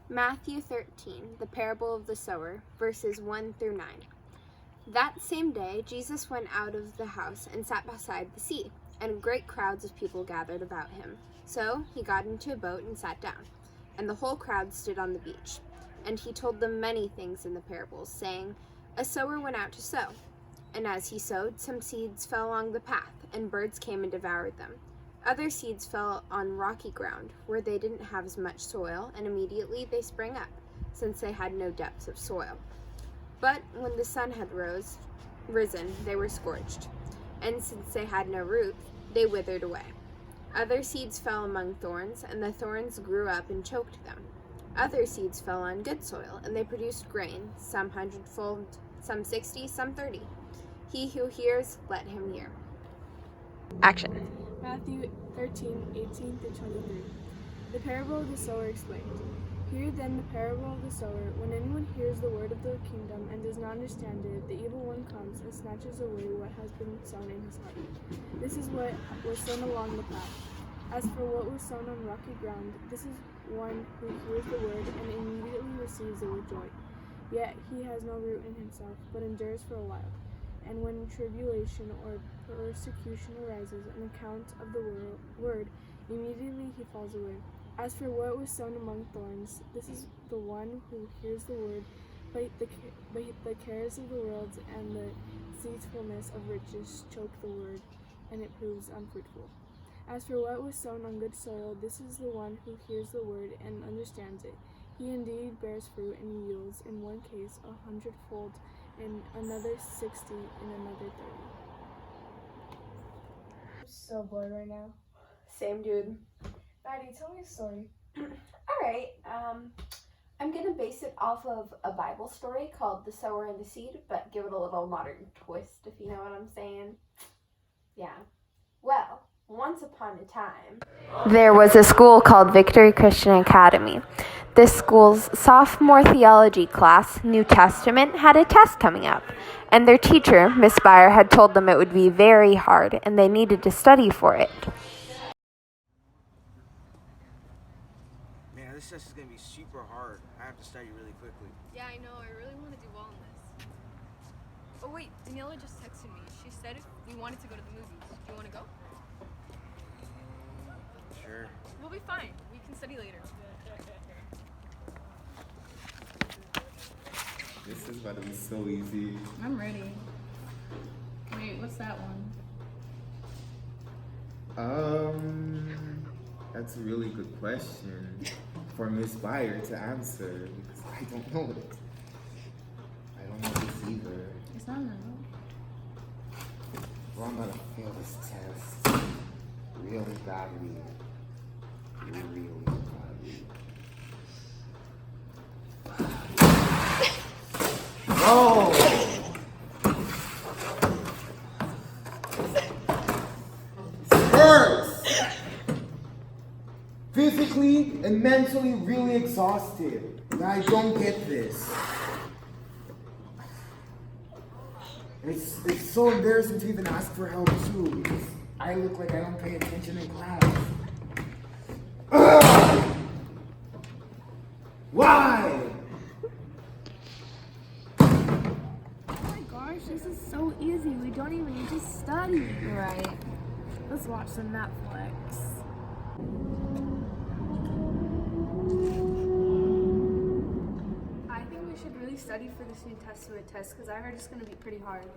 Matthew 13, the parable of the sower, verses 1 through 9. That same day, Jesus went out of the house and sat beside the sea, and great crowds of people gathered about him. So he got into a boat and sat down, and the whole crowd stood on the beach. And he told them many things in the parables, saying, A sower went out to sow. And as he sowed, some seeds fell along the path, and birds came and devoured them. Other seeds fell on rocky ground, where they didn't have as much soil, and immediately they sprang up, since they had no depth of soil. But when the sun had risen, they were scorched, and since they had no root, they withered away. Other seeds fell among thorns, and the thorns grew up and choked them. Other seeds fell on good soil, and they produced grain, some 100-fold, some 60, some 30. He who hears, let him hear. Action. Matthew 13:18-23. The parable of the sower explained. Hear then the parable of the sower. When anyone hears the word of the kingdom and does not understand it, the evil one comes and snatches away what has been sown in his heart. This is what was sown along the path. As for what was sown on rocky ground, this is one who hears the word and immediately receives it with joy. Yet he has no root in himself, but endures for a while. And when tribulation or persecution arises on account of the word, immediately he falls away. As for what was sown among thorns, this is the one who hears the word, but the cares of the world and the deceitfulness of riches choke the word, and it proves unfruitful. As for what was sown on good soil, this is the one who hears the word and understands it. He indeed bears fruit and yields, in one case 100-fold, in another 60, in another 30. I'm so bored right now. Same, dude. Maddie, tell me a story. Alright, I'm gonna base it off of a Bible story called The Sower and Seed, but give it a little modern twist, if you know what I'm saying. Yeah. Well, once upon a time, there was a school called Victory Christian Academy. This school's sophomore theology class, New Testament, had a test coming up, and their teacher, Miss Byer, had told them it would be very hard, and they needed to study for it. Man, this test is going to be super hard. I have to study really quickly. Yeah, I know. I really want to do well in this. Oh, wait. Daniela just texted me. She said if we wanted to go to the movies. Do you want to go? Sure. We'll be fine. We can study later. This is about to be so easy. I'm ready. Wait, what's that one? That's a really good question for Miss Byer to answer because I don't know it. I don't know this either. It's not no. Well, I'm gonna fail this test really badly. Really badly. No! Hurts! Physically and mentally really exhausted. I don't get this. It's so embarrassing to even ask for help too because I look like I don't pay attention in class. Ugh! Why? This is so easy. We don't even need to study. Right. Let's watch some Netflix. I think we should really study for this New Testament test because I heard it's going to be pretty hard.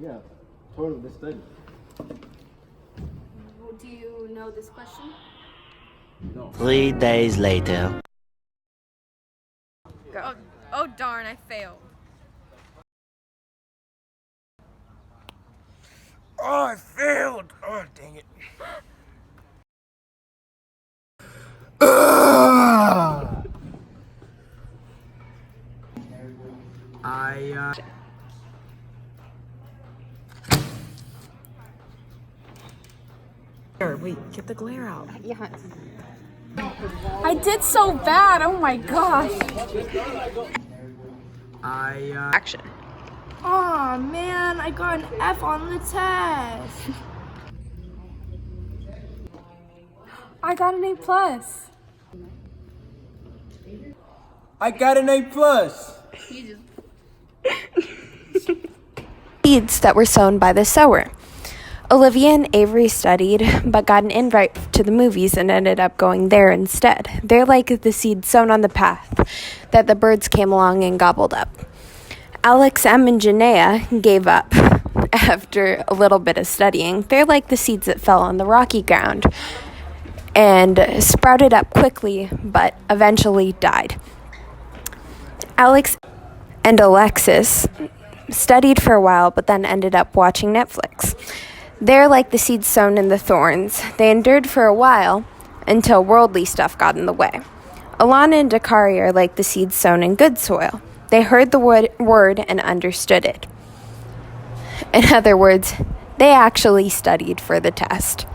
Yeah, totally. Let's study. Well, do you know this question? No. 3 days later. Oh, darn. I failed. Oh, I failed! Oh, dang it. Wait, get the glare out. Yeah. I did so bad. Oh my gosh. Action. Aw, man, I got an F on the test. I got an A+. I got an A+. You just Seeds that were sown by the sower. Olivia and Avery studied, but got an invite to the movies and ended up going there instead. They're like the seeds sown on the path that the birds came along and gobbled up. Alex, M, and Janaea gave up after a little bit of studying. They're like the seeds that fell on the rocky ground and sprouted up quickly, but eventually died. Alex and Alexis studied for a while, but then ended up watching Netflix. They're like the seeds sown in the thorns. They endured for a while until worldly stuff got in the way. Alana and Dakari are like the seeds sown in good soil. They heard the word and understood it. In other words, they actually studied for the test.